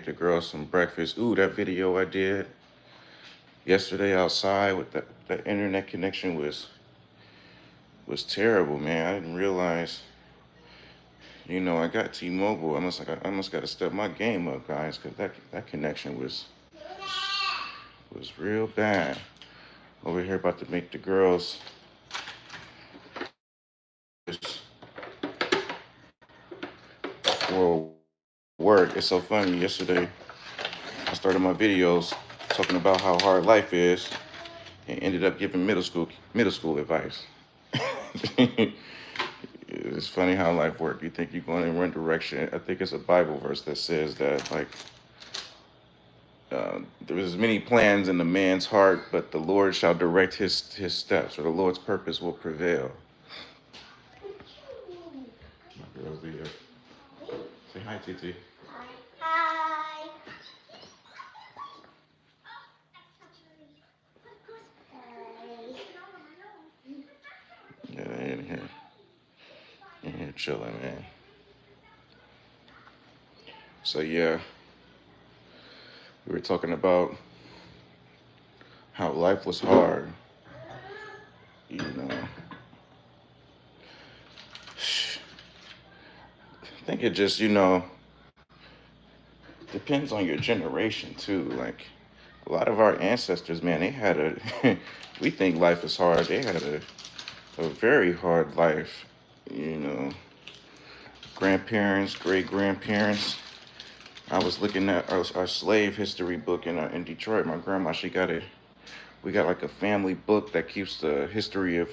the girls some breakfast. Ooh, that video I did yesterday outside with that internet connection was terrible, man. I didn't realize. I got T-Mobile. I must got to step my game up, guys, because that connection was real bad. Over here about to make the girls for work. It's so funny. Yesterday, I started my videos talking about how hard life is, and ended up giving middle school advice. It's funny how life works. You think you're going in one direction. I think it's a Bible verse that says that, like, there's many plans in the man's heart, but the Lord shall direct his steps, or the Lord's purpose will prevail. My girls be here. Say hi, Titi. Hi. Yeah, they in here chilling, man. So yeah, we were talking about how life was hard. You know, I think it just depends on your generation too. Like a lot of our ancestors, man, they had a. We think life is hard. They had a very hard life. You know, grandparents, great grandparents. I was looking at our slave history book in Detroit. My grandma, we got like a family book that keeps the history of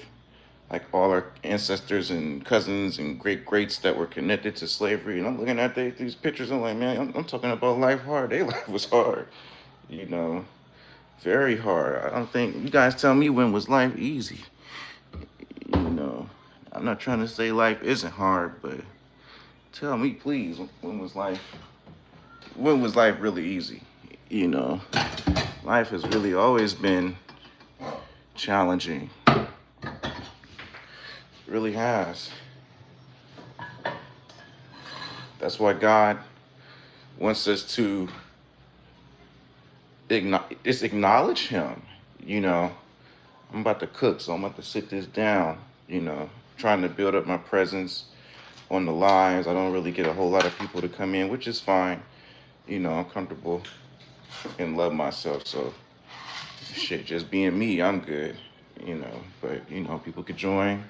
like all our ancestors and cousins and great greats that were connected to slavery. And I'm looking at these pictures. I'm like, man, I'm talking about life hard. Their life was hard, you know, very hard. I don't think you guys tell me when was life easy. You know, I'm not trying to say life isn't hard, but tell me, please, when was life really easy? You know, life has really always been challenging. It really has. That's why God wants us to acknowledge Him. You know, I'm about to cook, so I'm about to sit this down. You know, trying to build up my presence on the lives. I don't really get a whole lot of people to come in, which is fine. You know, I'm comfortable and love myself. So, shit, just being me, I'm good. You know, but people could join.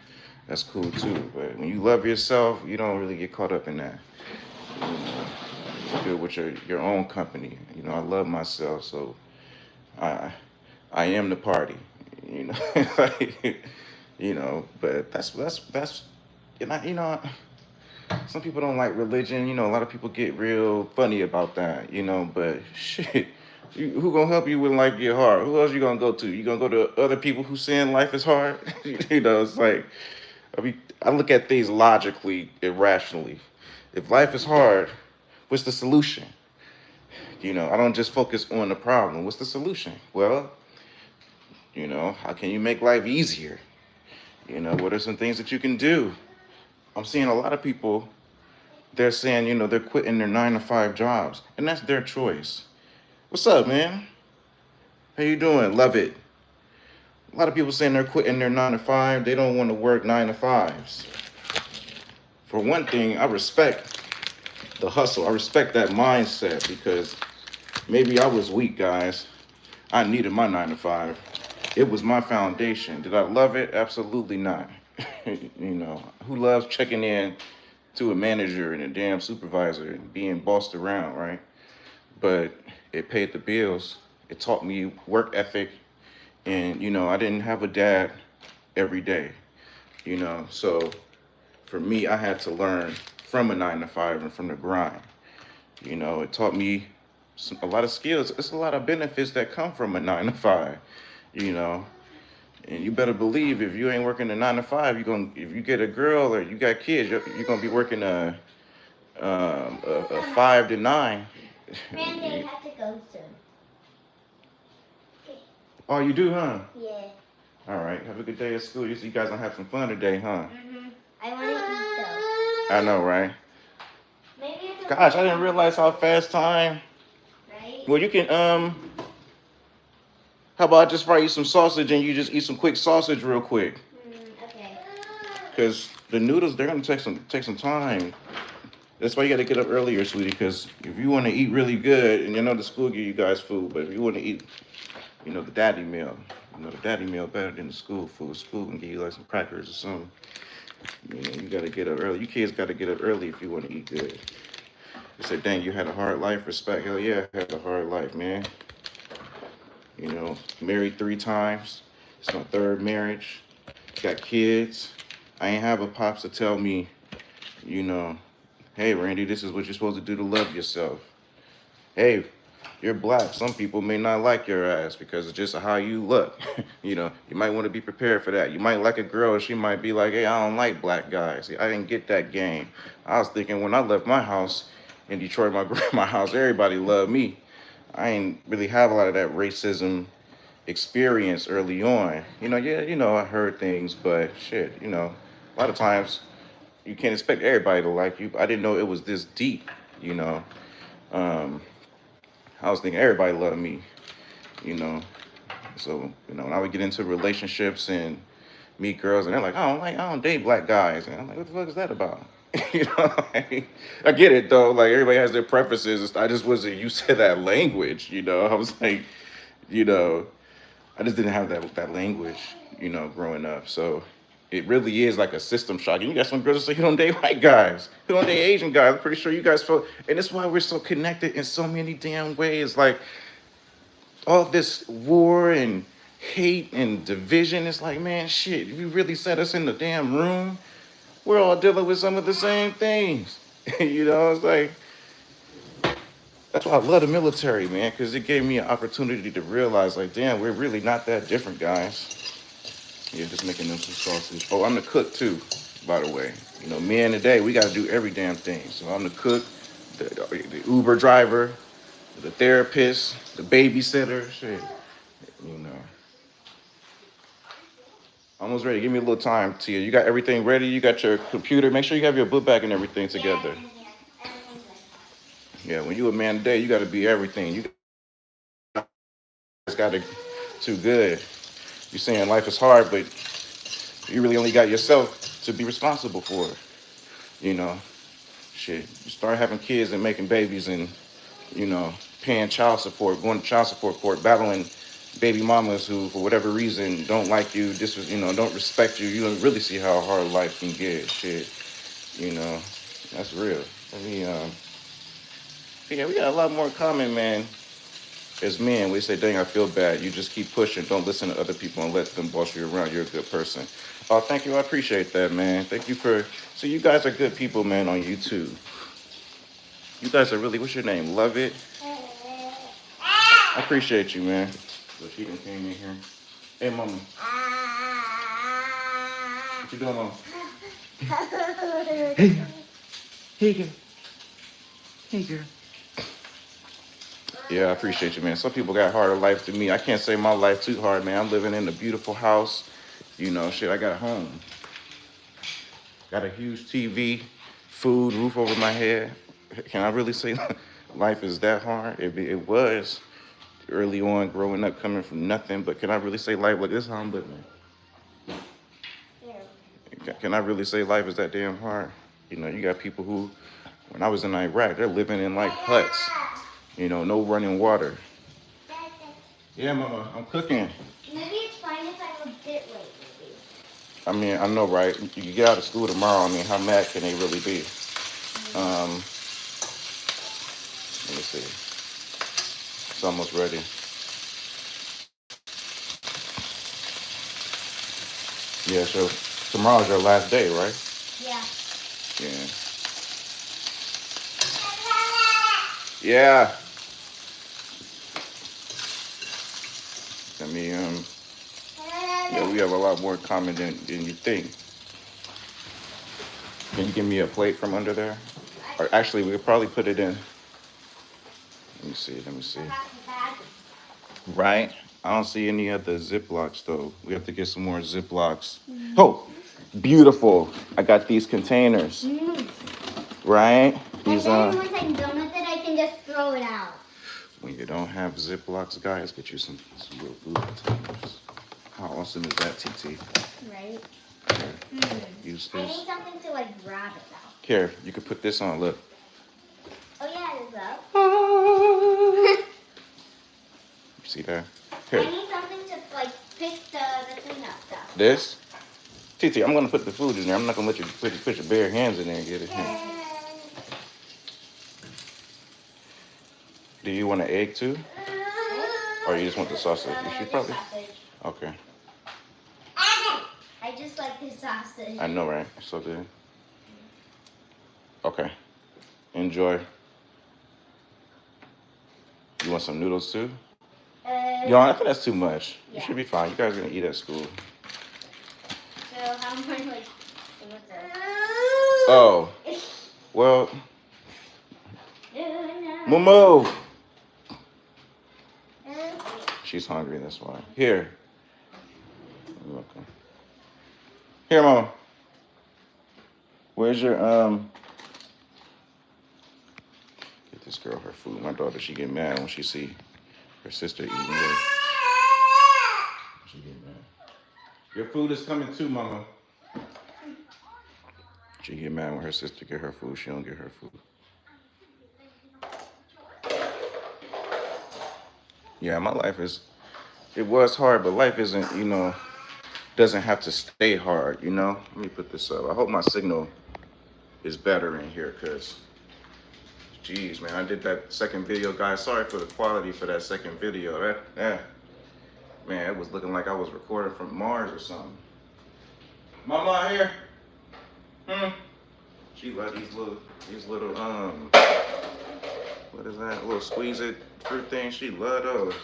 That's cool too. But when you love yourself, you don't really get caught up in that. You know, you're good with your own company. You know, I love myself, so I I am the party. You know, like, but that's some people don't like religion. You know, a lot of people get real funny about that. You know, but shit, who gonna help you when life get hard? Who else you gonna go to? You gonna go to other people who saying life is hard? It's like I look at things logically, irrationally. If life is hard, what's the solution? I don't just focus on the problem. What's the solution? Well, how can you make life easier? What are some things that you can do? I'm seeing a lot of people, they're saying, they're quitting their 9 to 5 jobs, and that's their choice. What's up, man? How you doing? Love it. A lot of people saying they're quitting their 9 to 5. They don't want to work 9 to 5s. For one thing, I respect the hustle. I respect that mindset because maybe I was weak, guys. I needed my 9 to 5. It was my foundation. Did I love it? Absolutely not. Who loves checking in to a manager and a damn supervisor and being bossed around, right? But it paid the bills. It taught me work ethic. And, I didn't have a dad every day, So for me, I had to learn from a 9 to 5 and from the grind. It taught me a lot of skills. It's a lot of benefits that come from a 9 to 5, And you better believe if you ain't working a 9 to 5, if you get a girl or you got kids, you're gonna be working a 5 to 9. Randy, I have to go soon. Okay. Oh, you do, huh? Yeah. All right. Have a good day at school. You guys gonna have some fun today, huh? I want to eat though. I know, right? Maybe Gosh, I didn't realize how fast time Well, you can how about I just fry you some sausage and you just eat some quick sausage real quick? Okay. Cause the noodles they're gonna take some time. That's why you gotta get up earlier, sweetie. Cause if you want to eat really good, and you know the school give you guys food, but if you want to eat, the daddy meal, the daddy meal better than the school food. School can give you like some crackers or something. You gotta get up early. You kids gotta get up early if you want to eat good. They said, dang, you had a hard life. Respect. Hell yeah, I had a hard life, man. Married 3 times. It's my 3rd marriage. Got kids. I ain't have a pops to tell me, you know, hey, Randy, this is what you're supposed to do to love yourself. Hey, you're black. Some people may not like your ass because it's just how you look. You might want to be prepared for that. You might like a girl. She might be like, hey, I don't like black guys. See, I didn't get that game. I was thinking when I left my house in Detroit, my house, everybody loved me. I ain't really have a lot of that racism experience early on. I heard things, but shit, a lot of times you can't expect everybody to like you. I didn't know it was this deep, Um, I was thinking everybody loved me, you know. So, when I would get into relationships and meet girls and they're like, I don't date black guys. And I'm like, what the fuck is that about? I get it though. Like everybody has their preferences. I just wasn't used to that language, I was like, I just didn't have that language, growing up. So it really is like a system shock. And you got some girls that say, you don't date white guys. You don't date Asian guys. I'm pretty sure you guys feel, and that's why we're so connected in so many damn ways. Like all this war and hate and division. It's like, man, shit, if you really set us in the damn room, we're all dealing with some of the same things. It's like, that's why I love the military, man, because it gave me an opportunity to realize, like, damn, we're really not that different, guys. Yeah, just making them some sausage. Oh, I'm the cook, too, by the way. Me and the day, we got to do every damn thing. So I'm the cook, the Uber driver, the therapist, the babysitter, shit, you know. Almost ready. Give me a little time, Tia. You got everything ready? You got your computer? Make sure you have your book bag and everything together. Yeah, when you a man today, you got to be everything. You just got to too good. You're saying life is hard, but you really only got yourself to be responsible for it. Shit. You start having kids and making babies and, paying child support, going to child support court, battling baby mamas who, for whatever reason, don't like you, don't respect you. You don't really see how hard life can get. Shit. That's real. Yeah, we got a lot more in common, man. As men, we say, dang, I feel bad. You just keep pushing. Don't listen to other people and let them boss you around. You're a good person. Oh, thank you. I appreciate that, man. Thank you so you guys are good people, man, on YouTube. You guys are really, what's your name? Love It? I appreciate you, man. So she done came in here. Hey, mama. What you doing, mama? Hey. Hey, girl. Hey, girl. Yeah, I appreciate you, man. Some people got harder life than me. I can't say my life too hard, man. I'm living in a beautiful house. Shit, I got a home. Got a huge TV, food, roof over my head. Can I really say life is that hard? It was early on growing up, coming from nothing. But can I really say life like this is how I'm living? Yeah. Can I really say life is that damn hard? You got people who, when I was in Iraq, they're living in like huts. No running water. Yeah, mama, I'm cooking. Maybe it's fine if I'm a bit late, maybe. I mean, I know, right? You get out of school tomorrow. I mean, how mad can they really be? Let me see. It's almost ready. Yeah, so tomorrow's your last day, right? Yeah. Yeah. I mean, yeah, we have a lot more in common than you think. Can you give me a plate from under there? Or actually, we could probably put it in. Let me see. Right? I don't see any other Ziplocs, though. We have to get some more Ziplocs. Mm-hmm. Oh, beautiful. I got these containers. Mm. Right? These, and then once I'm done with it, I can just throw it out. When you don't have Ziplocs, guys, get you some real food containers. How awesome is that, TT? Right? Here, use I this. need something to like grab it though. Here, you can put this on, look. Oh yeah, it is up. You see that? I Here, need something to like pick the thing up though. this. TT, I'm gonna put the food in there. I'm not gonna let you put your bare hands in there and get it. Here. Do you want an egg too? Or you just want the sausage? You should probably. Sausage. Okay. I just like the sausage. I know, right? So good. Okay. Enjoy. You want some noodles too? Yo, I think that's too much. You Yeah. should be fine. You guys are gonna eat at school. So how much like what's that? Oh. Well, Momo. She's hungry, that's why. Here. You're welcome. Here, Mama. Where's your Get this girl her food. My daughter, she get mad when she see her sister eating it. She get mad. Your food is coming too, Mama. She get mad when her sister get her food. She don't get her food. Yeah, my life it was hard, but life isn't, doesn't have to stay hard, Let me put this up. I hope my signal is better in here, because, geez, man, I did that second video, guys. Sorry for the quality for that second video. Man, it was looking like I was recording from Mars or something. Mama here? She love these little, what is that? Little squeeze it fruit thing. She love those.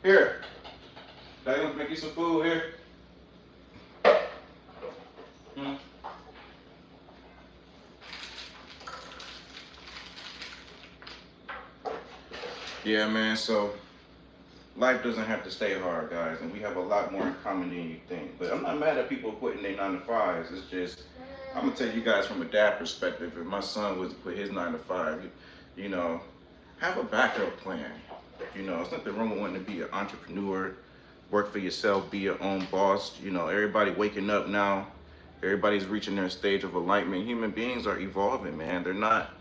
Here. Dad, gonna make you some food here. Yeah, man, so life doesn't have to stay hard, guys, and we have a lot more in common than you think. But I'm not mad at people quitting their 9 to 5s. It's just, I'm gonna tell you guys from a dad perspective, if my son was to quit his 9 to 5, have a backup plan. It's nothing wrong with wanting to be an entrepreneur, work for yourself, be your own boss. Everybody waking up now. Everybody's reaching their stage of enlightenment. Human beings are evolving, man. They're not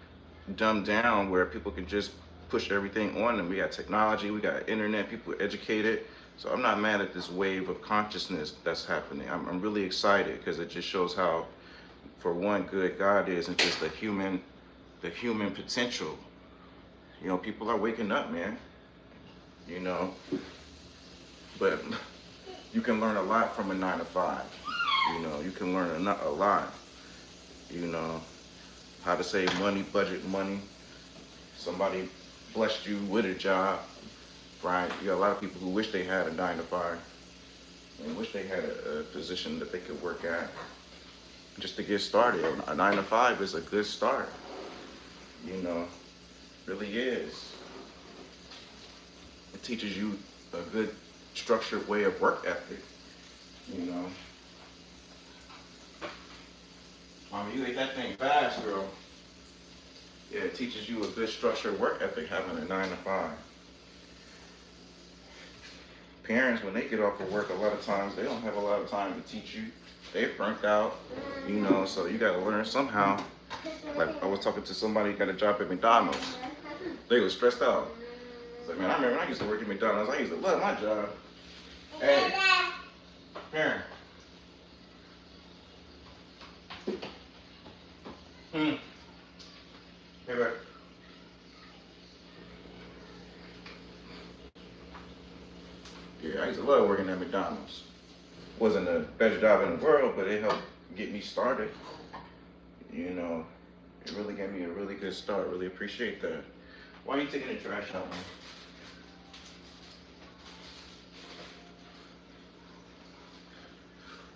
dumbed down where people can just push everything on them. We got technology, we got internet, people are educated. So I'm not mad at this wave of consciousness that's happening. I'm really excited because it just shows how, for one, good God is, and just the human potential. People are waking up, man. But you can learn a lot from a 9 to 5. You can learn a lot. How to save money, budget money. Somebody blessed you with a job, right? You got a lot of people who wish they had a 9 to 5 and wish they had a position that they could work at just to get started. A 9 to 5 is a good start. Really is. It teaches you a good structured way of work ethic, Mama, you ate that thing fast, girl. Yeah, it teaches you a good structured work ethic having a 9 to 5. Parents, when they get off of work, a lot of times they don't have a lot of time to teach you. They're burnt out, so you gotta learn somehow. Like I was talking to somebody who got a job at McDonald's. They were stressed out. It's like, man, I remember when I used to work at McDonald's, I used to love my job. Hey, Karen. Hey, back. Yeah, I used to love working at McDonald's. Wasn't the best job in the world, but it helped get me started. It really gave me a really good start. Really appreciate that. Why are you taking the trash out, man?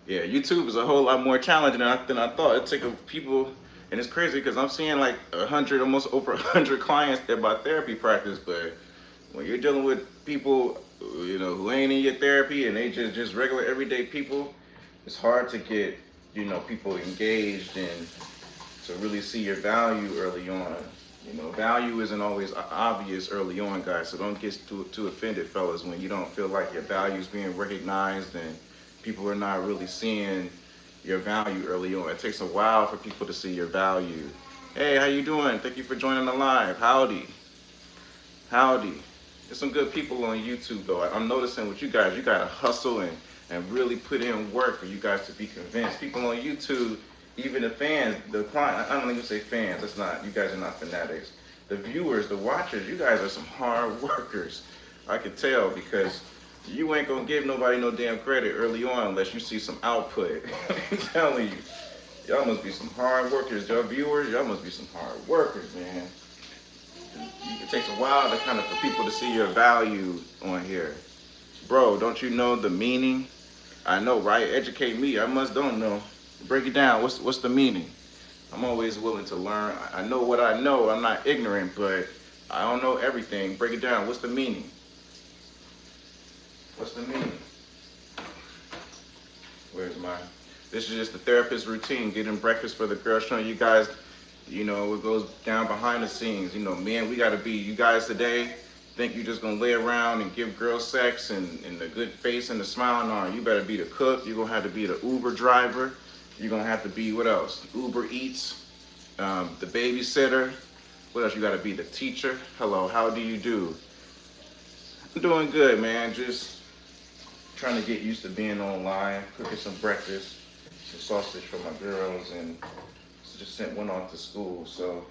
Yeah, YouTube is a whole lot more challenging than I thought. It takes people, and it's crazy because I'm seeing like 100, almost over 100 clients that buy therapy practice, but when you're dealing with people, who ain't in your therapy and they just regular everyday people, it's hard to get, people engaged and to really see your value early on. You know, value isn't always obvious early on, guys. So don't get too offended, fellas, when you don't feel like your value is being recognized and people are not really seeing your value early on. It takes a while for people to see your value. Hey, how you doing? Thank you for joining the live. Howdy, howdy. There's some good people on YouTube though. I'm noticing with you guys, you gotta hustle and really put in work for you guys to be convinced. People on YouTube, even the fans, the client, I don't even say fans, that's not, you guys are not fanatics. The viewers, the watchers, you guys are some hard workers. I can tell because you ain't gonna give nobody no damn credit early on unless you see some output. I'm telling you, y'all must be some hard workers. Y'all viewers, y'all must be some hard workers, man. It takes a while to kind of for people to see your value on here. Bro, don't you know the meaning? I know, right? Educate me. I must don't know. Break it down. What's the meaning? I'm always willing to learn. I know what I know. I'm not ignorant, but I don't know everything. Break it down. What's the meaning? What's the meaning? Where's mine? This is just the therapist routine, getting breakfast for the girls, showing you guys, you know, what goes down behind the scenes. You know, man, we gotta be, you guys today think you just gonna lay around and give girls sex and the good face and the smile. No, you better be the cook. You're gonna have to be the Uber driver. You're gonna have to be, what else? Uber Eats, the babysitter. What else? You gotta be the teacher. Hello, how do you do? I'm doing good, man. Just trying to get used to being online, cooking some breakfast, some sausage for my girls, and just sent one off to school. So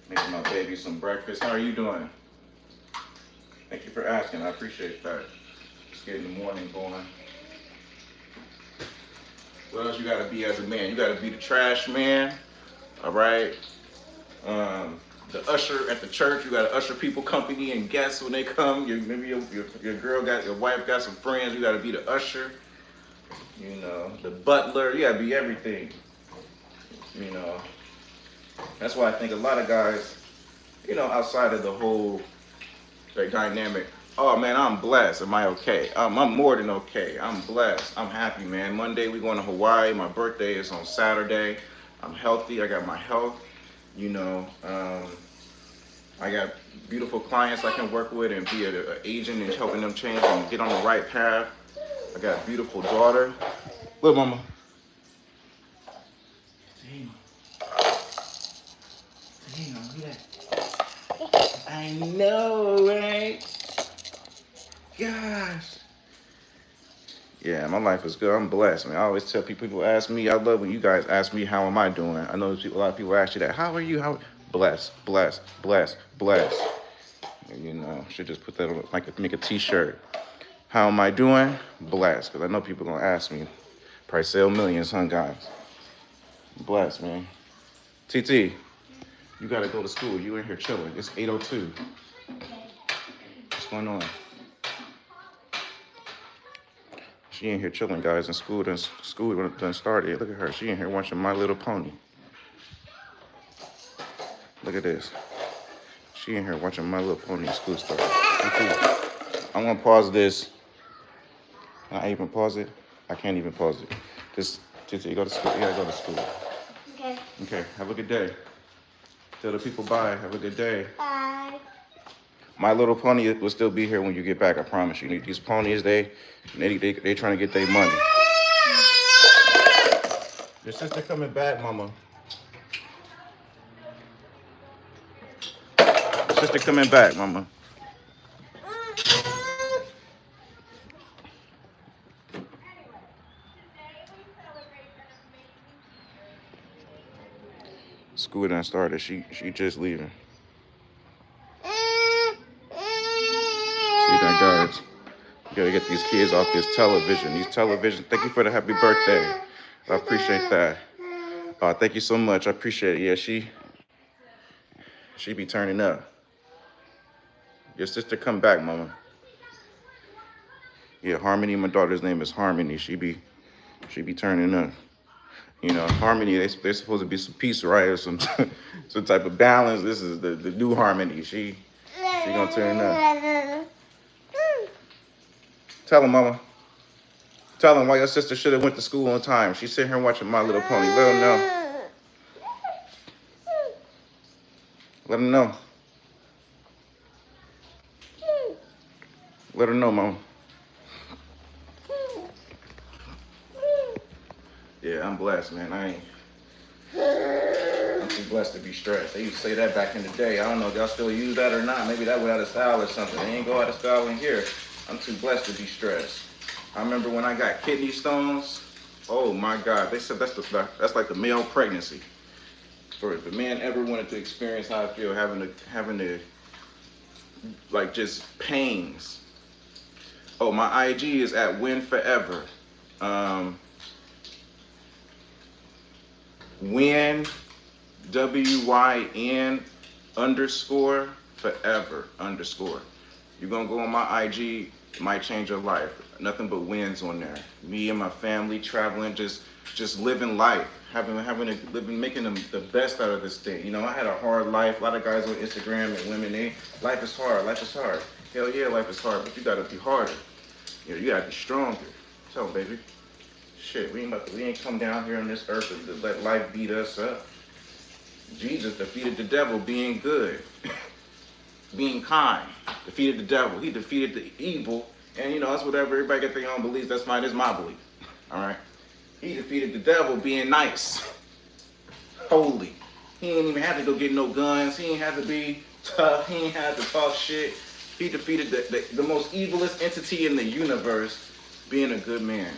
making my baby some breakfast. How are you doing? Thank you for asking. I appreciate that. Just getting the morning going. What else you gotta be as a man? You gotta be the trash man, all right? The usher at the church. You gotta usher people, company, and guests when they come. Maybe your girl got, your wife got some friends. You gotta be the usher. You know, the butler. You gotta be everything. You know, that's why I think a lot of guys, you know, outside of the whole dynamic, oh man, I'm blessed. Am I okay? I'm more than okay. I'm blessed. I'm happy, man. Monday we going to Hawaii. My birthday is on Saturday. I'm healthy. I got my health. You know, I got beautiful clients I can work with and be an agent and helping them change and get on the right path. I got a beautiful daughter. Look, mama. I know, right? Gosh. Yeah, my life is good. I'm blessed, man. I always tell people ask me, I love when you guys ask me, how am I doing? I know a lot of people ask you that. How are you? How? Blessed, blessed, blessed, blessed. You know, should just put that on, like, make a t-shirt. How am I doing? Blessed. Because I know people going to ask me. Probably sell millions, huh, guys? Blessed, man. TT, you got to go to school. You in here chilling. It's 8:02. What's going on? She in here chilling, guys, and school done started. Look at her. She in here watching My Little Pony. Look at this. She in here watching My Little Pony in school started. I'm gonna pause this. Can I even pause it? I can't even pause it. Just you go to school. You gotta go to school. Okay. Okay. Have a good day. Tell the people bye. Have a good day. Bye. My Little Pony will still be here when you get back. I promise you. These ponies, they trying to get their money. Your sister coming back, mama. Your sister coming back, mama. School done started. She just leaving. See that, guys? You gotta get these kids off this television. These television. Thank you for the happy birthday. I appreciate that. Thank you so much. I appreciate it. Yeah, she be turning up. Your sister come back, mama. Yeah, Harmony. My daughter's name is Harmony. She be turning up. You know, Harmony. They're supposed to be some peace, right, or some some type of balance. This is the new Harmony. She gonna turn up. Tell him, mama. Tell him why your sister should have went to school on time. She's sitting here watching My Little Pony. Let him know. Let her know. Let her know, Mom. Yeah, I'm blessed, man. I'm too blessed to be stressed. They used to say that back in the day. I don't know if y'all still use that or not. Maybe that went out of style or something. They ain't go out of style in here. I'm too blessed to be stressed. I remember when I got kidney stones. Oh my God, they said that's like the male pregnancy. For if a man ever wanted to experience how I feel having to like just pains. Oh, my IG is at Win Forever. Win WYN _forever _. You're gonna go on my IG, it might change your life. Nothing but wins on there. Me and my family traveling, just living life, making the best out of this thing. You know, I had a hard life. A lot of guys on Instagram and women, life is hard. Hell yeah, life is hard, but you gotta be harder. You know, you gotta be stronger. So, baby, shit, we ain't come down here on this earth to let life beat us up. Jesus defeated the devil being good, being kind, defeated the devil. He defeated the evil, and you know, that's whatever, everybody got their own beliefs, that's fine, it's my belief, all right? He defeated the devil being nice, holy. He ain't even have to go get no guns, he ain't have to be tough, he ain't have to talk shit. He defeated the most evilest entity in the universe, being a good man.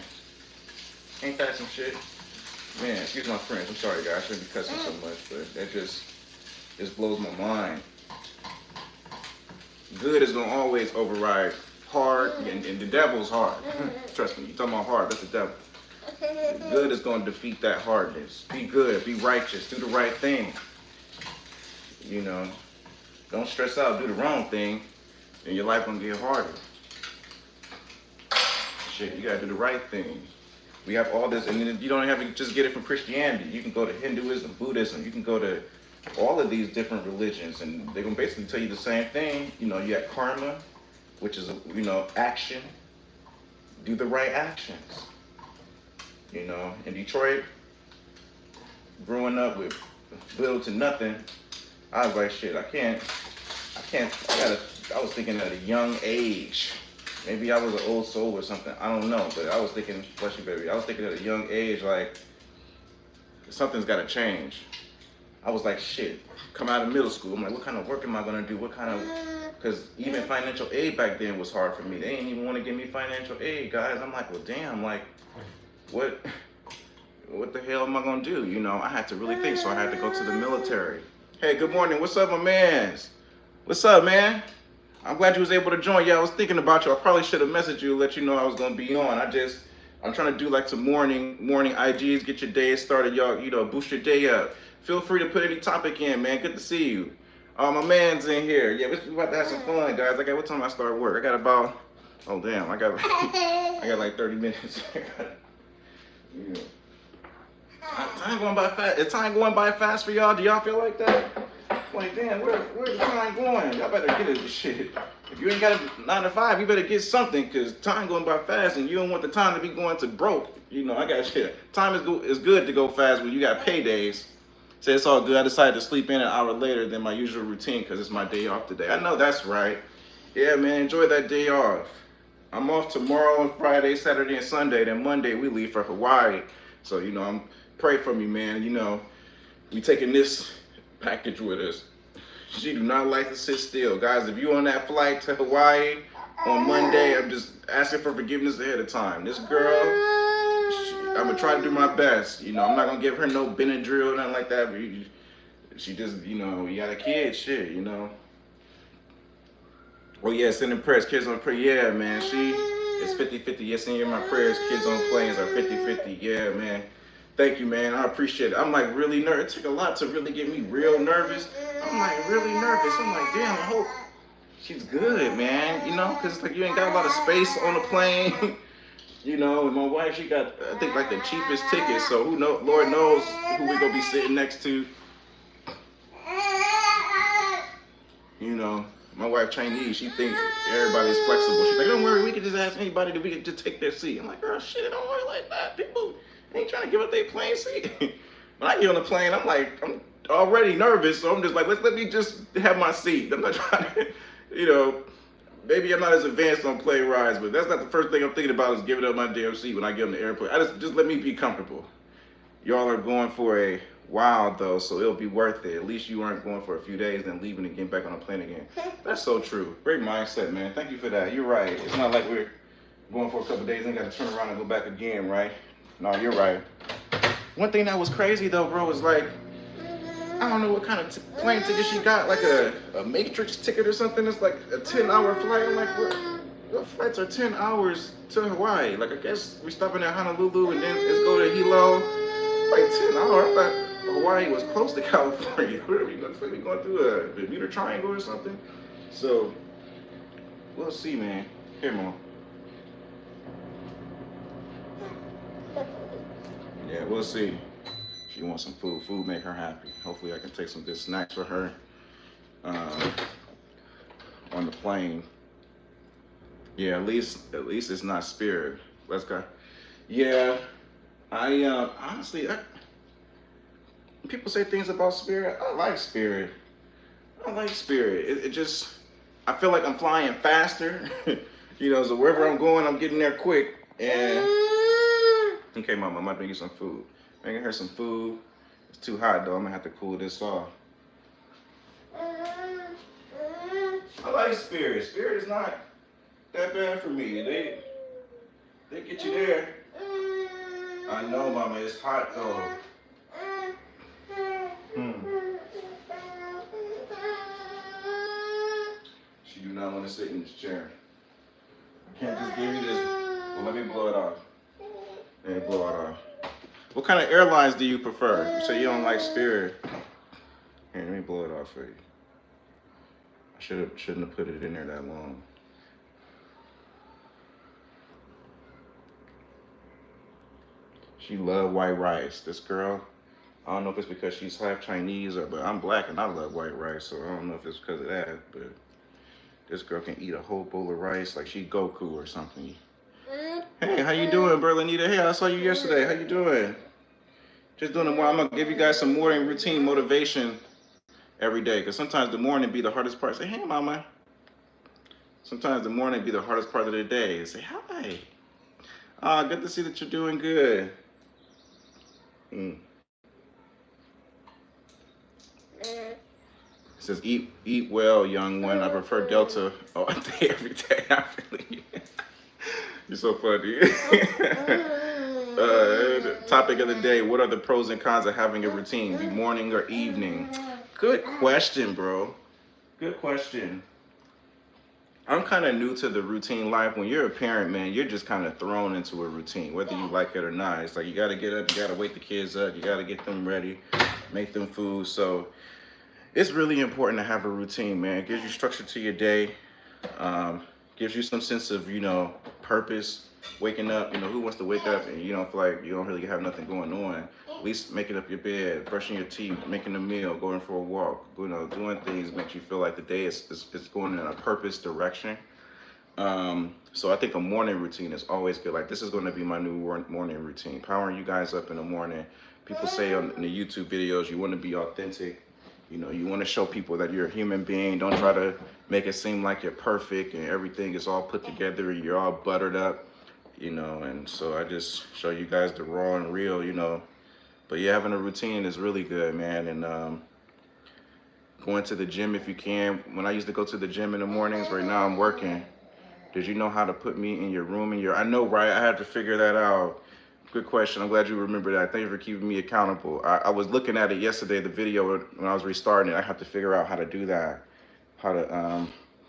Ain't that some shit? Man, excuse my friends. I'm sorry, guys. I shouldn't be cussing so much, but that just blows my mind. Good is gonna always override hard, and the devil's hard. Trust me, you talking about hard, that's the devil. Good is gonna defeat that hardness. Be good, be righteous, do the right thing. You know, don't stress out, do the wrong thing, and your life gonna get harder. Shit, you gotta do the right thing. We have all this, and then you don't have to just get it from Christianity. You can go to Hinduism, Buddhism, you can go to all of these different religions, and they're gonna basically tell you the same thing. You know, you got karma, which is, you know, action. Do the right actions. You know, in Detroit, growing up with little to nothing, I was like, shit, I was thinking at a young age. Maybe I was an old soul or something. I don't know, but I was thinking, bless you, baby. I was thinking at a young age, like, something's got to change. I was like, shit, come out of middle school. I'm like, what kind of work am I going to do? Because even financial aid back then was hard for me. They didn't even want to give me financial aid, guys. I'm like, well, damn, like, what the hell am I going to do? You know, I had to really think, so I had to go to the military. Hey, good morning. What's up, my mans? What's up, man? I'm glad you was able to join. Yeah, I was thinking about you. I probably should have messaged you, let you know I was gonna be on. I'm trying to do like some morning IGs, get your day started, y'all. You know, boost your day up. Feel free to put any topic in, man. Good to see you. My man's in here. Yeah, we're about to have some fun, guys. What time I start work? I got about, oh damn, I got like 30 minutes. Yeah. Time going by fast. Is time going by fast for y'all? Do y'all feel like that? Like, damn, where's the time going? Y'all better get it, shit. If you ain't got a 9 to 5, you better get something, because time going by fast, and you don't want the time to be going to broke. You know, I got shit. Time is good to go fast when you got paydays. So it's all good. I decided to sleep in an hour later than my usual routine, because it's my day off today. I know that's right. Yeah, man, enjoy that day off. I'm off tomorrow and Friday, Saturday, and Sunday. Then Monday, we leave for Hawaii. So, you know, pray for me, man. You know, we taking this package with us. She do not like to sit still. Guys, if you on that flight to Hawaii on Monday, I'm just asking for forgiveness ahead of time. This girl, I'm gonna try to do my best. You know, I'm not gonna give her no Benadryl or nothing like that, but she just, you know, you got a kid, shit, you know. Oh yeah, sending prayers, kids on prayer, yeah, man. She is 50-50, yes, sending my prayers, kids on planes are 50-50, yeah, man. Thank you, man. I appreciate it. I'm like really nervous. It took a lot to really get me real nervous. I'm like really nervous. I'm like, damn, I hope she's good, man. You know, because like you ain't got a lot of space on the plane. You know, and my wife, she got, I think, like the cheapest ticket. So who knows? Lord knows who we gonna be sitting next to. You know, my wife Chinese. She thinks everybody's flexible. She's like, don't worry, we can just ask anybody that we can just take their seat. I'm like, girl, shit, don't worry like that. People ain't trying to give up their plane seat. When I get on the plane, I'm like, already nervous, so I'm just like, let me just have my seat. I'm not trying to, you know, maybe I'm not as advanced on plane rides, but that's not the first thing I'm thinking about is giving up my damn seat when I get on the airplane. I just let me be comfortable. Y'all are going for a while though, so it'll be worth it. At least you aren't going for a few days, then leaving and getting back on a plane again. That's so true. Great mindset, man. Thank you for that. You're right. It's not like we're going for a couple days and got to turn around and go back again, right? No, you're right. One thing that was crazy though, bro, was like, I don't know what kind of plane ticket she got, like a Matrix ticket or something. It's like a 10-hour flight. I'm like, what flights are 10 hours to Hawaii? Like, I guess we're stopping at Honolulu and then let's go to Hilo. Like 10 hours. I thought Hawaii was close to California. What are we going through a Bermuda Triangle or something? So, we'll see, man. Here, Mom. Yeah, we'll see. She wants some food. Food make her happy. Hopefully I can take some good snacks for her on the plane. Yeah, at least it's not Spirit. Let's go. Yeah, I honestly, people say things about Spirit. I like Spirit. It just, I feel like I'm flying faster. You know, so wherever I'm going, I'm getting there quick. And okay, Mama, I might bring you some food. Bringing her some food. It's too hot though. I'm gonna have to cool this off. I like Spirit. Spirit is not that bad for me. They get you there. I know, Mama. It's hot though. She do not want to sit in this chair. I can't just give you this. Well, let me blow it off. Let me blow it off. What kind of airlines do you prefer? You say you don't like Spirit. Here, let me blow it off for you. I shouldn't have put it in there that long. She love white rice. This girl, I don't know if it's because she's half Chinese but I'm black and I love white rice, so I don't know if it's because of that, but this girl can eat a whole bowl of rice like she Goku or something. Hey, how you doing, Berlinita? Hey, I saw you yesterday. How you doing? Just doing it more. I'm gonna give you guys some morning routine motivation every day, because sometimes the morning be the hardest part. Say, hey, Mama. Sometimes the morning be the hardest part of the day. Say, hi. Good to see that you're doing good. It says, eat well, young one. I prefer Delta all day, every day. I really. You're so funny. Topic of the day, what are the pros and cons of having a routine? Be morning or evening? Good question, bro. Good question. I'm kind of new to the routine life. When you're a parent, man, you're just kind of thrown into a routine, whether you like it or not. It's like you got to get up, you got to wake the kids up, you got to get them ready, make them food. So it's really important to have a routine, man. It gives you structure to your day. Gives you some sense of, purpose. Waking up, who wants to wake up and you don't feel like you don't really have nothing going on? At least making up your bed, brushing your teeth, making a meal, going for a walk, doing things makes you feel like the day is going in a purpose direction. So I think a morning routine is always good. Like, this is going to be my new morning routine, powering you guys up in the morning. People say in the YouTube videos, you want to be authentic. You want to show people that you're a human being. Don't try to make it seem like you're perfect and everything is all put together and you're all buttered up, and so I just show you guys the raw and real, But yeah, having a routine is really good, man. And going to the gym if you can. When I used to go to the gym in the mornings, right now I'm working. Did you know how to put me in your room? I know, right? I had to figure that out. Good question. I'm glad you remember that. Thank you for keeping me accountable. I was looking at it yesterday, the video, when I was restarting it. I have to figure out how to do that. How to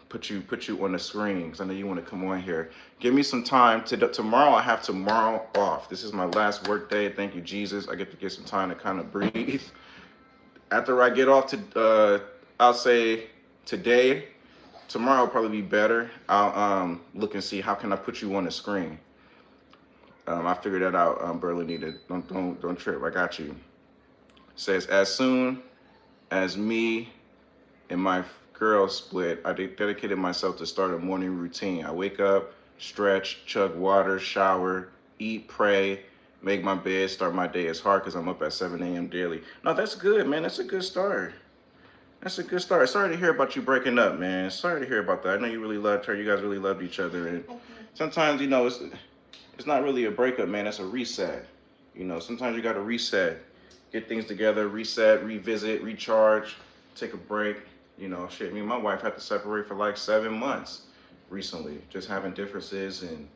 put you on the screen, because I know you want to come on here. Give me some time. Tomorrow, I have tomorrow off. This is my last work day. Thank you, Jesus. I get to get some time to kind of breathe. After I get off I'll say today, tomorrow will probably be better. I'll look and see how can I put you on the screen. I figured that out, Berlinita. Don't trip. I got you. It says, as soon as me and my girl split, I dedicated myself to start a morning routine. I wake up, stretch, chug water, shower, eat, pray, make my bed, start my day. It's hard because I'm up at 7 a.m. daily. No, that's good, man. That's a good start. That's a good start. Sorry to hear about you breaking up, man. Sorry to hear about that. I know you really loved her. You guys really loved each other, and sometimes, you know, it's not really a breakup, man. It's a reset. You know, sometimes you got to reset, get things together, reset, revisit, recharge, take a break. You know, shit. Me and my wife had to separate for like 7 months recently, just having differences. And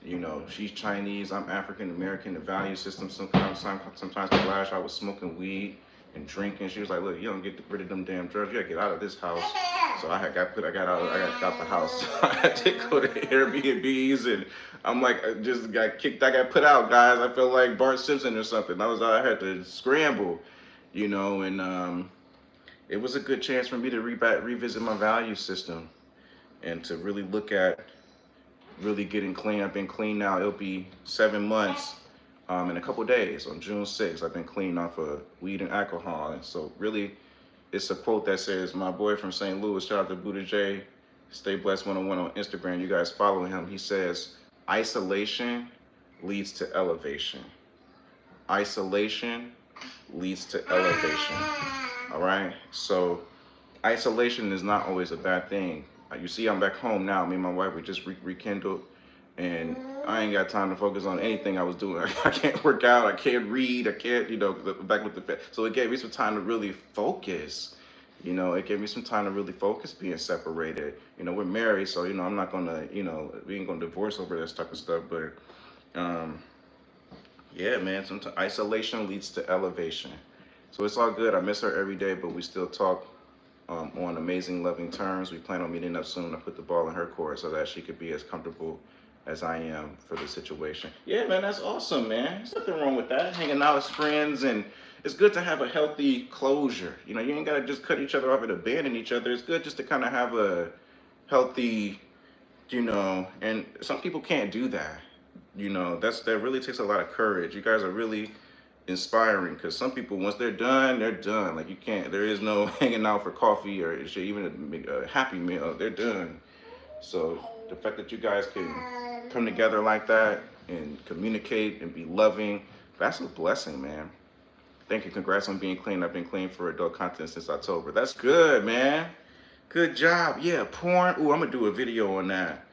you know, she's Chinese, I'm African American. The value system sometimes clash. I was smoking weed and drinking. She was like, "Look, you don't get rid of them damn drugs. You gotta get out of this house." So I got the house. So I had to go to Airbnbs, and I'm like, I just got kicked. I got put out, guys. I felt like Bart Simpson or something. I had to scramble, you know, and it was a good chance for me to revisit my value system and to really look at really getting clean. I've been clean now. It'll be 7 months in a couple days. On June 6th, I've been clean off of weed and alcohol. And so really, it's a quote that says, my boy from St. Louis, shout out to Buddha J, Stay Blessed 101 on Instagram. You guys follow him. He says, isolation leads to elevation. Isolation leads to elevation. All right? So isolation is not always a bad thing. You see, I'm back home now. Me and my wife, we just rekindled, and I ain't got time to focus on anything I was doing. I can't work out, I can't read, I can't, you know, back with the so it gave me some time to really focus. You know, it gave me some time to really focus being separated. You know, we're married, so, you know, I'm not gonna, you know, we ain't gonna divorce over this type of stuff, but, yeah, man, sometimes isolation leads to elevation. So it's all good. I miss her every day, but we still talk on amazing, loving terms. We plan on meeting up soon to put the ball in her court so that she could be as comfortable as I am for the situation. Yeah, man, that's awesome, man. There's nothing wrong with that. Hanging out as friends, and it's good to have a healthy closure. You know, you ain't gotta just cut each other off and abandon each other. It's good just to kind of have a healthy, you know, and some people can't do that. You know, that really takes a lot of courage. You guys are really inspiring, because some people, once they're done, they're done. Like, you can't, there is no hanging out for coffee or shit, even a happy meal. They're done. So the fact that you guys can come together like that and communicate and be loving, that's a blessing, man. Thank you. Congrats on being clean. I've been clean for adult content since October. That's good, man. Good job. Yeah, porn. Ooh, I'm gonna do a video on that.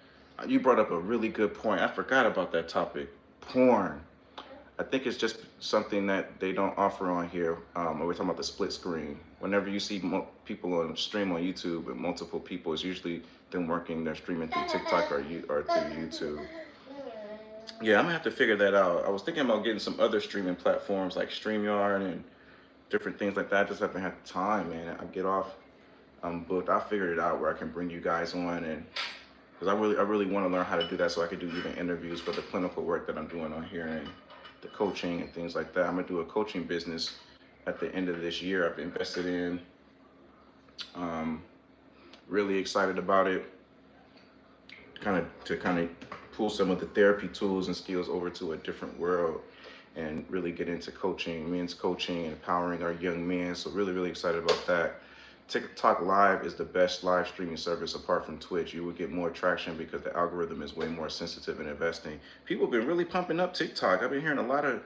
You brought up a really good point. I forgot about that topic. Porn. I think it's just something that they don't offer on here. When we're talking about the split screen. Whenever you see people on stream on YouTube and multiple people, it's usually them working, they're streaming through TikTok or through YouTube. Yeah, I'm gonna have to figure that out. I was thinking about getting some other streaming platforms like StreamYard and different things like that. I just haven't had the time, man. I get off, I'm booked. I figured it out where I can bring you guys on, and because I really want to learn how to do that so I can do even interviews for the clinical work that I'm doing on here and the coaching and things like that. I'm gonna do a coaching business at the end of this year. I've invested in. Really excited about it. Kind of pull some of the therapy tools and skills over to a different world and really get into coaching, men's coaching, and empowering our young men. So really excited about that. TikTok Live is the best live streaming service apart from Twitch. You will get more traction because the algorithm is way more sensitive in investing. People have been really pumping up TikTok. I've been hearing a lot of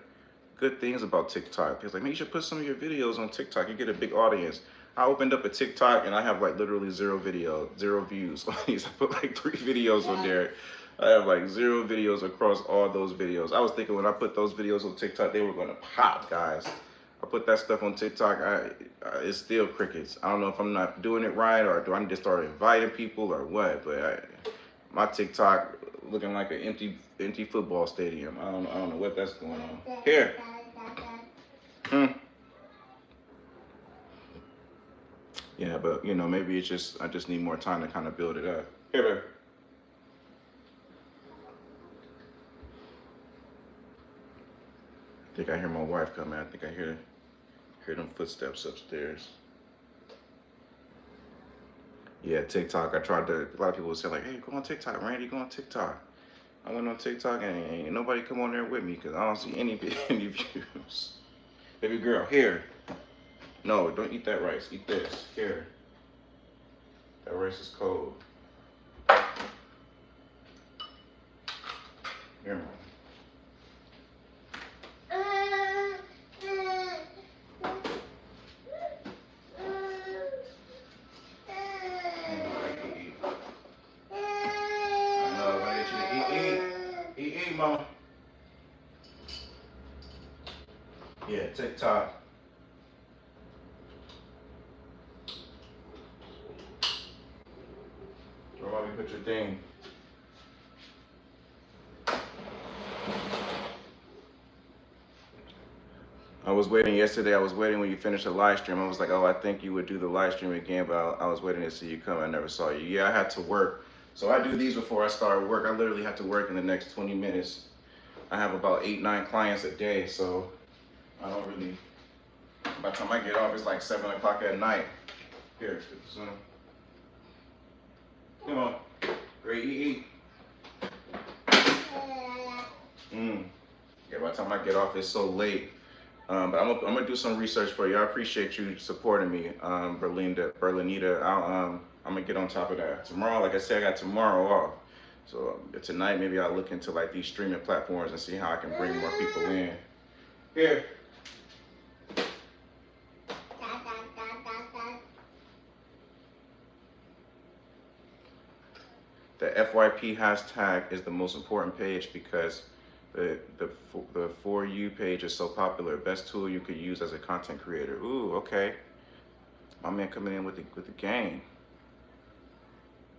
good things about TikTok. It's like, man, you should put some of your videos on TikTok. You get a big audience. I opened up a TikTok and I have like literally 0 views on these. I put like 3 videos on there. I have like 0 videos across all those videos. I was thinking when I put those videos on TikTok, they were gonna pop, guys. I put that stuff on TikTok, it's still crickets. I don't know if I'm not doing it right or do I need to start inviting people or what, but my TikTok looking like an empty football stadium. I don't know what that's going on. Here. Yeah, but you know, maybe it's just, I just need more time to kind of build it up. Here, babe. I think I hear my wife coming. I think I hear them footsteps upstairs. Yeah, TikTok. A lot of people would say like, hey, go on TikTok, Randy, go on TikTok. I went on TikTok and ain't nobody come on there with me because I don't see any views. Baby girl, here. No, don't eat that rice. Eat this. Here. That rice is cold. Here. need, mama? Yeah, TikTok. Where mommy put your thing? I was waiting yesterday. I was waiting when you finished the live stream. I was like, oh, I think you would do the live stream again, but I was waiting to see you come. I never saw you. Yeah, I had to work. So I do these before I start work. I literally have to work in the next 20 minutes. I have about 8-9 clients a day, so I don't really, by the time I get off, it's like 7 o'clock at night. Here, come on. Great, eat. Yeah, by the time I get off, it's so late. But I'm gonna do some research for you. I appreciate you supporting me, Berlinita. I'm gonna get on top of that. Tomorrow, like I said, I got tomorrow off. So tonight, maybe I'll look into like these streaming platforms and see how I can bring more people in. Here. The FYP hashtag is the most important page because the For You page is so popular. Best tool you could use as a content creator. Ooh, okay. My man coming in with the game.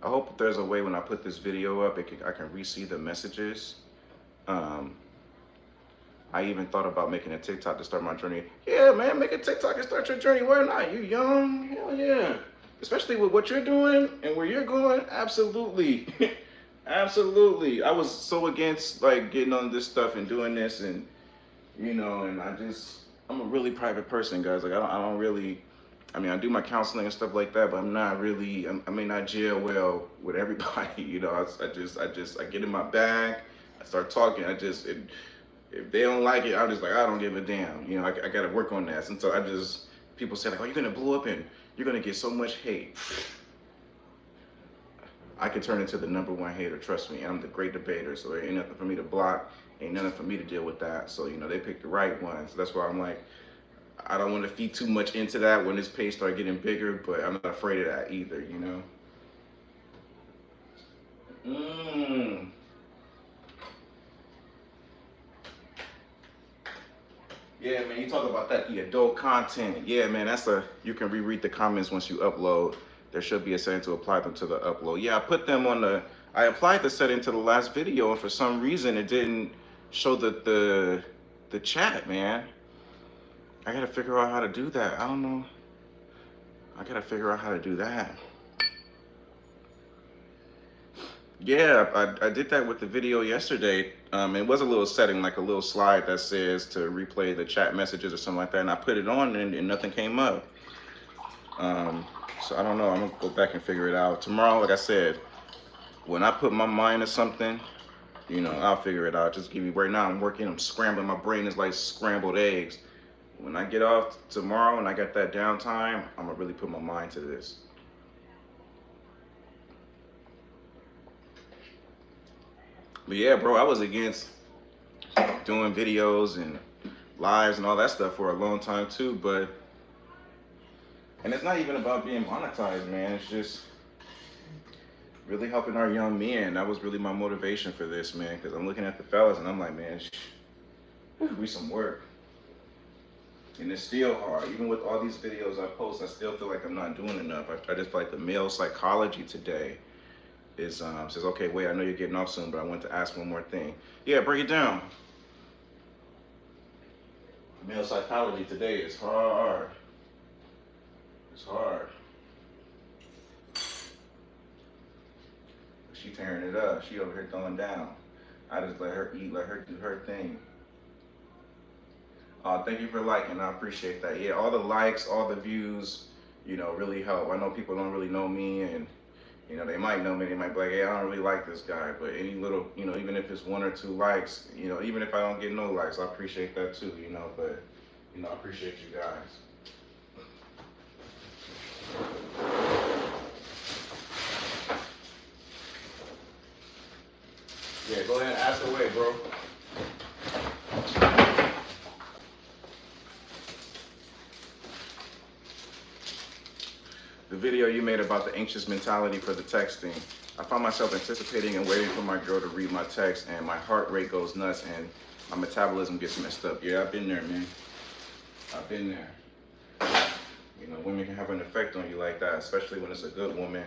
I hope there's a way when I put this video up, I can re-see the messages. I even thought about making a TikTok to start my journey. Yeah, man, make a TikTok and start your journey. Why not? You young, hell yeah. Especially with what you're doing and where you're going, absolutely. Absolutely. I was so against like getting on this stuff and doing this and, you know, and I'm a really private person, guys. Like I don't really, I mean, I do my counseling and stuff like that, but I'm not really, I may not gel well with everybody, you know. I get in my bag, I start talking, if they don't like it, I'm just like, I don't give a damn. You know, I got to work on that. And so people say like, oh, you're going to blow up and you're going to get so much hate. I could turn into the #1 hater, trust me. I'm the great debater, so there ain't nothing for me to block, ain't nothing for me to deal with that. So, you know, they picked the right ones. That's why I'm like, I don't want to feed too much into that when this page start getting bigger, but I'm not afraid of that either, you know? Yeah, man, you talk about that, the adult content. Yeah, man, you can reread the comments once you upload. There should be a setting to apply them to the upload. Yeah, I applied the setting to the last video, and for some reason it didn't show the chat, man. I gotta figure out how to do that. I don't know. I gotta figure out how to do that. Yeah, I did that with the video yesterday. It was a little setting, like a little slide that says to replay the chat messages or something like that, and I put it on and nothing came up. So I don't know, I'm gonna go back and figure it out. Tomorrow, like I said, when I put my mind to something, you know, I'll figure it out. Just give me, right now I'm working, I'm scrambling, my brain is like scrambled eggs. When I get off tomorrow and I got that downtime, I'm gonna really put my mind to this. But yeah, bro, I was against doing videos and lives and all that stuff for a long time too, and it's not even about being monetized, man. It's just really helping our young men. That was really my motivation for this, man, because I'm looking at the fellas and I'm like, man, we some work. And it's still hard. Even with all these videos I post, I still feel like I'm not doing enough. I just feel like the male psychology today is, says, okay, wait, I know you're getting off soon, but I want to ask one more thing. Yeah, break it down. Male psychology today is hard. It's hard. She tearing it up. She over here throwing down. I just let her eat, let her do her thing. Thank you for liking. I appreciate that. Yeah, all the likes, all the views, you know, really help. I know people don't really know me, and you know, they might know me. They might be like, hey, I don't really like this guy. But any little, you know, even if it's 1 or 2 likes, you know, even if I don't get no likes, I appreciate that too, you know. But, you know, I appreciate you guys. Yeah, go ahead and ask away, bro. The video you made about the anxious mentality for the texting. I find myself anticipating and waiting for my girl to read my text, and my heart rate goes nuts and my metabolism gets messed up. Yeah, I've been there, man. I've been there. You know, women can have an effect on you like that, especially when it's a good woman.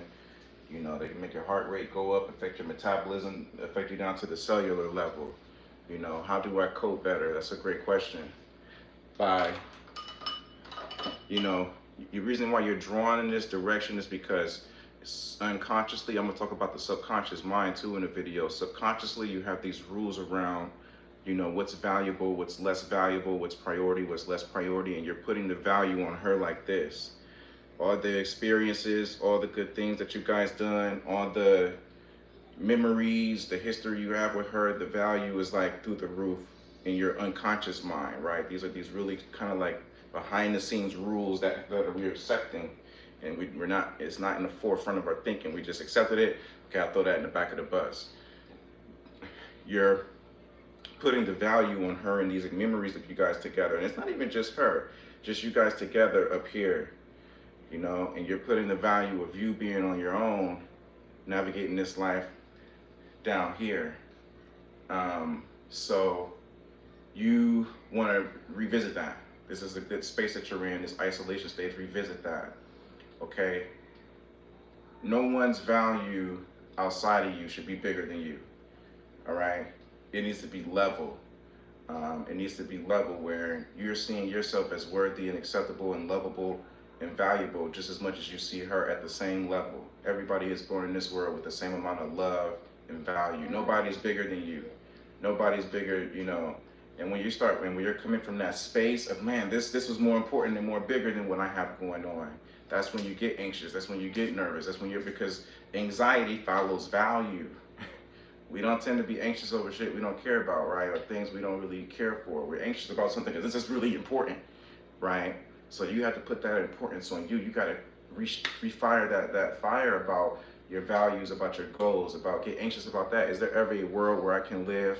You know, they can make your heart rate go up, affect your metabolism, affect you down to the cellular level. You know, how do I cope better? That's a great question. By, you know, the reason why you're drawn in this direction is because unconsciously, I'm gonna talk about the subconscious mind too in the video. Subconsciously, you have these rules around, you know, what's valuable, what's less valuable, what's priority, what's less priority, and you're putting the value on her like this. All the experiences, all the good things that you guys done, all the memories, the history you have with her, the value is like through the roof in your unconscious mind, right? These are these really kind of like behind the scenes rules that we're accepting, and we're not, it's not in the forefront of our thinking. We just accepted it. Okay, I'll throw that in the back of the bus. You're putting the value on her and these memories of you guys together, and it's not even just her, just you guys together up here, you know, and you're putting the value of you being on your own, navigating this life down here. So you want to revisit that. This is a good space that you're in, this isolation stage. Revisit that. Okay, no one's value outside of you should be bigger than you. All right, it needs to be level. It needs to be level where you're seeing yourself as worthy and acceptable and lovable and valuable just as much as you see her at the same level. Everybody is born in this world with the same amount of love and value. Nobody's bigger than you. Nobody's bigger, you know. And when you start, when you're coming from that space of, man, this was more important and more bigger than what I have going on, that's when you get anxious. That's when you get nervous. That's when because anxiety follows value. We don't tend to be anxious over shit we don't care about, right? Or things we don't really care for. We're anxious about something because this is really important, right? So you have to put that importance on you. You got to refire that fire about your values, about your goals, about get anxious about that. Is there ever a world where I can live,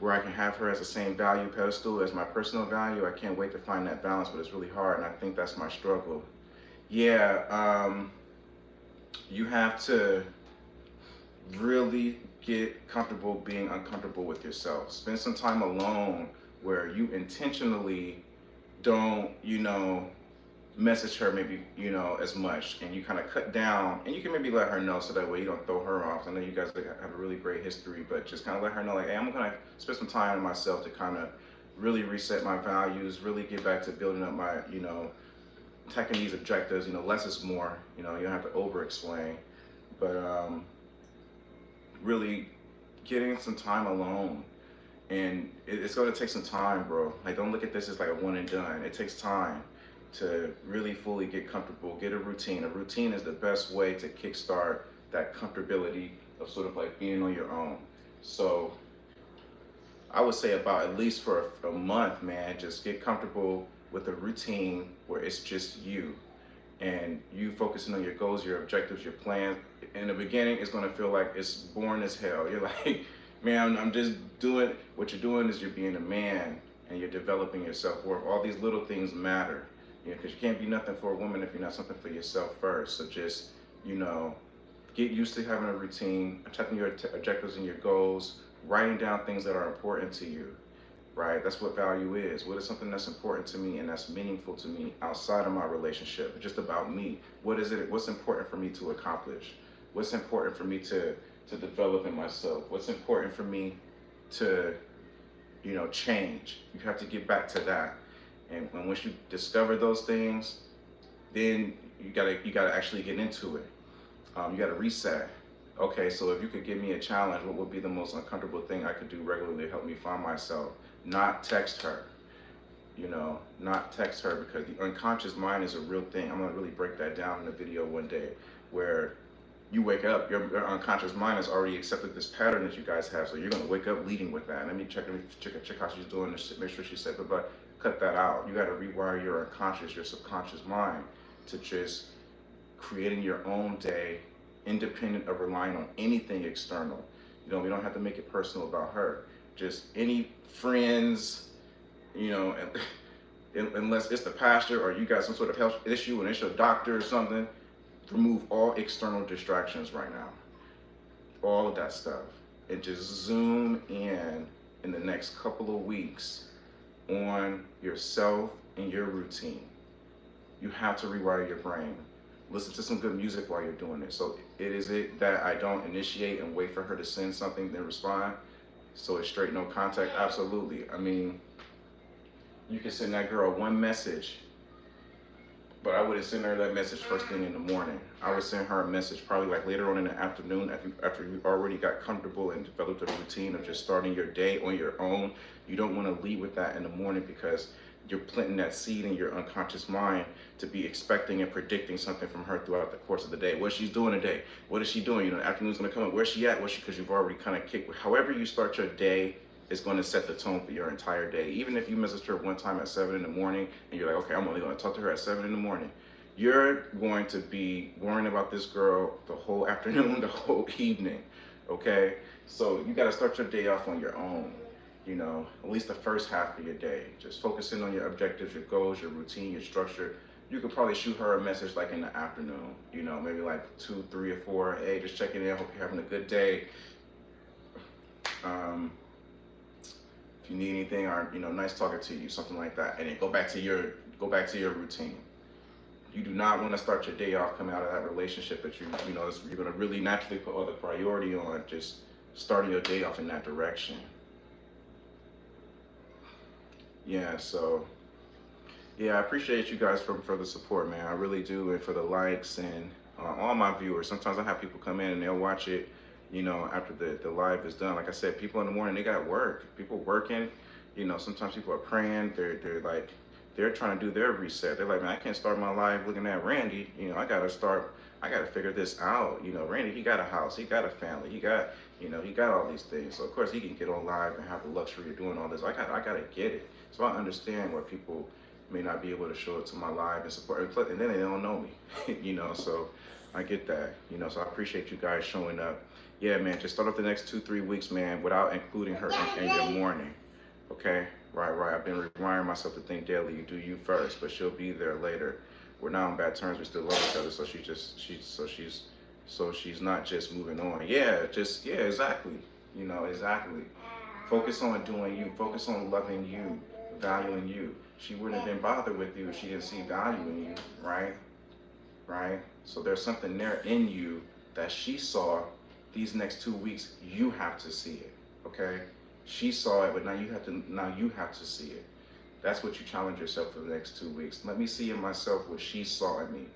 where I can have her as the same value pedestal as my personal value? I can't wait to find that balance, but it's really hard, and I think that's my struggle. Yeah, you have to really get comfortable being uncomfortable with yourself. Spend some time alone where you intentionally don't, you know, message her maybe, you know, as much, and you kind of cut down, and you can maybe let her know so that way you don't throw her off. I know you guys have a really great history, but just kind of let her know, like, hey, I'm gonna spend some time on myself to kind of really reset my values, really get back to building up my, you know, attacking these objectives. You know, less is more. You know, you don't have to over explain, but really getting some time alone. And it's going to take some time, bro. Like, don't look at this as like a one and done. It takes time to really fully get comfortable, get a routine. A routine is the best way to kickstart that comfortability of sort of like being on your own. So I would say about at least for a month, man, just get comfortable with a routine where it's just you and you focusing on your goals, your objectives, your plans. In the beginning, it's going to feel like it's boring as hell. You're like, man, I'm just doing, what you're doing is you're being a man and you're developing your self-worth. All these little things matter, you know, because you can't be nothing for a woman if you're not something for yourself first. So just, you know, get used to having a routine, checking your objectives and your goals, writing down things that are important to you, right? That's what value is. What is something that's important to me and that's meaningful to me outside of my relationship, just about me? What is it? What's important for me to accomplish? What's important for me to develop in myself? What's important for me to, you know, change? You have to get back to that. And once you discover those things, then you gotta actually get into it. You gotta reset. Okay, so if you could give me a challenge, what would be the most uncomfortable thing I could do regularly to help me find myself? Not text her, you know, not text her, because the unconscious mind is a real thing. I'm gonna really break that down in a video one day, where you wake up, your unconscious mind has already accepted this pattern that you guys have, so you're gonna wake up leading with that. Let me check how she's doing this, make sure she's safe, but cut that out. You gotta rewire your unconscious, your subconscious mind to just creating your own day, independent of relying on anything external. You know, we don't have to make it personal about her. Just any friends, you know, unless it's the pastor or you got some sort of health issue and it's your doctor or something, remove all external distractions right now, all of that stuff, and just zoom in the next couple of weeks on yourself and your routine. You have to rewire your brain. Listen to some good music while you're doing it. So is it that I don't initiate and wait for her to send something then respond? So it's straight no contact? Absolutely. I mean, you can send that girl one message, but I wouldn't send her that message first thing in the morning. I would send her a message probably like later on in the afternoon after you already got comfortable and developed a routine of just starting your day on your own. You don't want to lead with that in the morning because you're planting that seed in your unconscious mind to be expecting and predicting something from her throughout the course of the day. What she's doing today, what is she doing? You know, the afternoon's gonna come up. Where's she at? Because you've already kind of kicked. However you start your day is going to set the tone for your entire day. Even if you messaged her one time at 7 in the morning and you're like, okay, I'm only going to talk to her at 7 in the morning. You're going to be worrying about this girl the whole afternoon, the whole evening. Okay, so you got to start your day off on your own. You know, at least the first half of your day, just focusing on your objectives, your goals, your routine, your structure. You could probably shoot her a message like in the afternoon, you know, maybe like 2, 3, or 4. Hey, just checking in. Hope you're having a good day. If you need anything, or you know, nice talking to you, something like that, and then go back to your routine. You do not want to start your day off coming out of that relationship that you're going to really naturally put other priority on. Just starting your day off in that direction. Yeah, so yeah, I appreciate you guys for the support, man. I really do, and for the likes and all my viewers. Sometimes I have people come in and they'll watch it, you know, after the live is done. Like I said, people in the morning, they got work. People working, you know, sometimes people are praying. They're trying to do their reset. They're like, man, I can't start my live looking at Randy. You know, I got to figure this out. You know, Randy, he got a house, he got a family, he got all these things. So of course he can get on live and have the luxury of doing all this. I got to get it. So I understand where people may not be able to show it to my live and support, and then they don't know me, you know, so I get that, you know, so I appreciate you guys showing up. Yeah, man, just start off the next 2-3 weeks, man, without including her in your morning, okay? Right, I've been requiring myself to think daily, you do you first, but she'll be there later. We're not on bad terms, we still love each other, so she's not just moving on. Yeah, exactly, you know, exactly. Focus on doing you, focus on loving you, valuing you. She wouldn't have been bothered with you if she didn't see value in you, right? So there's something there in you that she saw. These next 2 weeks, you have to see it, okay? She saw it, but now you have to see it. That's what you challenge yourself for the next 2 weeks. Let me see in myself what she saw in me,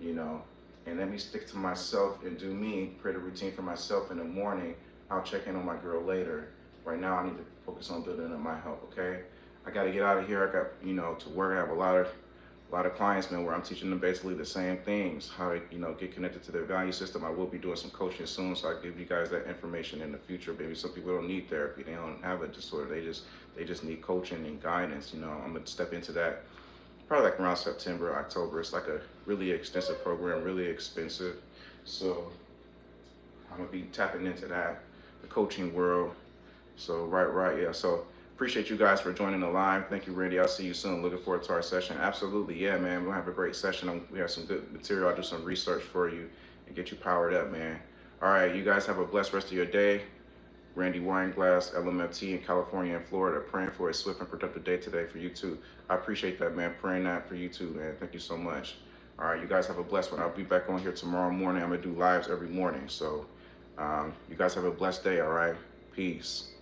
you know, and let me stick to myself and do me, create a routine for myself in the morning. I'll check in on my girl later. Right now, I need to focus on building up my health, okay? I got to get out of here. I got, you know, to work. I have a lot of clients, man, where I'm teaching them basically the same things, how to, you know, get connected to their value system. I will be doing some coaching soon, so I'll give you guys that information in the future. Maybe some people don't need therapy. They don't have a disorder. They just need coaching and guidance, you know. I'm going to step into that probably like around September, October. It's like a really extensive program, really expensive. So I'm going to be tapping into that, the coaching world. So, right, yeah. So, appreciate you guys for joining the live. Thank you, Randy. I'll see you soon. Looking forward to our session. Absolutely, yeah, man. We'll have a great session. We have some good material. I'll do some research for you and get you powered up, man. All right, you guys have a blessed rest of your day. Randy Wineglass, LMFT in California and Florida, praying for a swift and productive day today for you too. I appreciate that, man. Praying that for you too, man. Thank you so much. All right, you guys have a blessed one. I'll be back on here tomorrow morning. I'm going to do lives every morning. So you guys have a blessed day, all right? Peace.